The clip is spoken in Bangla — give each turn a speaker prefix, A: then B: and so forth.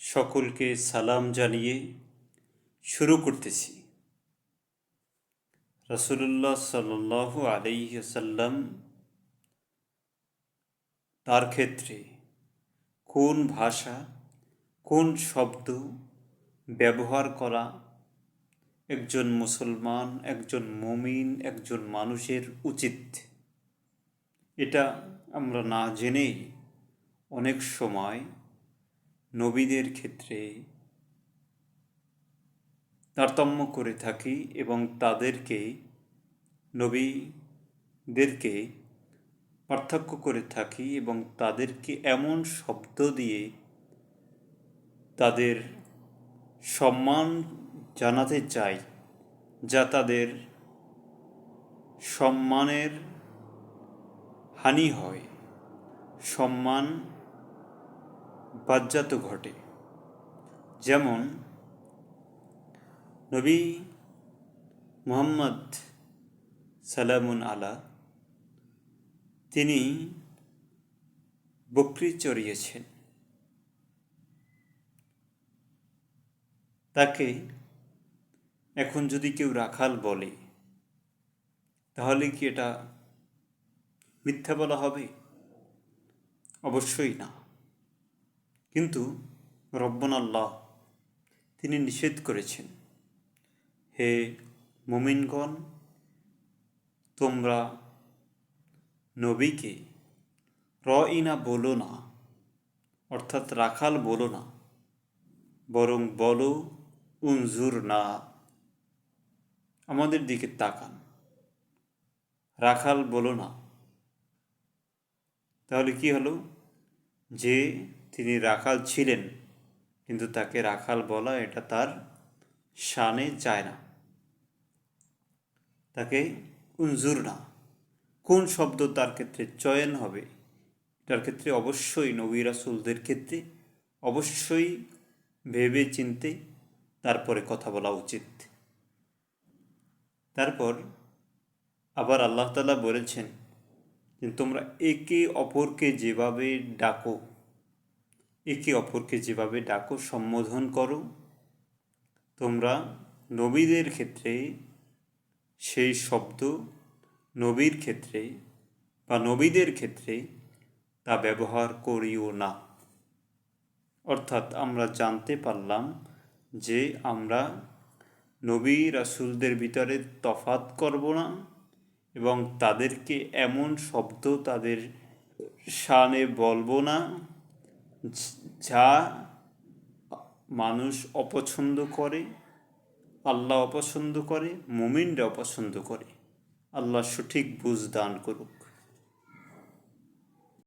A: সকলকে সালাম জানিয়ে শুরু করতেছি। রাসূলুল্লাহ সাল্লাল্লাহু আলাইহি ওয়াসাল্লাম তার ক্ষেত্রে কোন ভাষা, কোন শব্দ ব্যবহার করা একজন মুসলমান, একজন মুমিন, একজন মানুষের উচিত, এটা আমরা না জেনেই অনেক সময় নবীদের ক্ষেত্রে তারতম্য করে থাকি এবং নবীদেরকে পার্থক্য করে থাকি এবং তাদেরকে এমন শব্দ দিয়ে তাদের সম্মান জানাতে চাই যা তাদের সম্মানের হানি হয়, সম্মান বাজ্যাত ঘটে। যেমন নবী মুহাম্মদ সালামুন আলা, তিনি বকরি চড়িয়েছেন। তাকে এখন যদি কেউ রাখাল বলে, তাহলে কি এটা মিথ্যা বলা হবে? অবশ্যই না। কিন্তু রব্বুনা আল্লাহ তিনি নিষেধ করেছেন, হে মুমিনগণ, তোমরা নবীকে রইনা বলো না, অর্থাৎ রাখাল বলো না, বরং বলো উনজুর না, আমাদের দিকে তাকান। রাখাল বলো না। তাহলে কি হলো? যে তিনি রাখাল ছিলেন, কিন্তু তাকে রাখাল বলা এটা তার শানে যায় না। তাকে উনজুর না, কোন শব্দ তার ক্ষেত্রে চয়ন হবে, এটার ক্ষেত্রে অবশ্যই নবী রাসূলদের ক্ষেত্রে অবশ্যই ভেবে চিনতে তারপরে কথা বলা উচিত। তারপর আবার আল্লাহ তাআলা বলেছেন যে তোমরা একে অপরকে যেভাবে ডাকো, সম্বোধন করো, তোমরা নবীদের ক্ষেত্রে সেই শব্দ নবীর ক্ষেত্রে বা নবীদের ক্ষেত্রে তা ব্যবহার করিও না। অর্থাৎ আমরা জানতে পারলাম যে আমরা নবী রাসূলদের ভিতরে তফাৎ করব না এবং তাদেরকে এমন শব্দ তাদের শানে বলবো না যা মানুষ অপছন্দ করে, আল্লাহ অপছন্দ করে, মুমিনরা অপছন্দ করে। আল্লাহ সঠিক বুঝ দান করুক।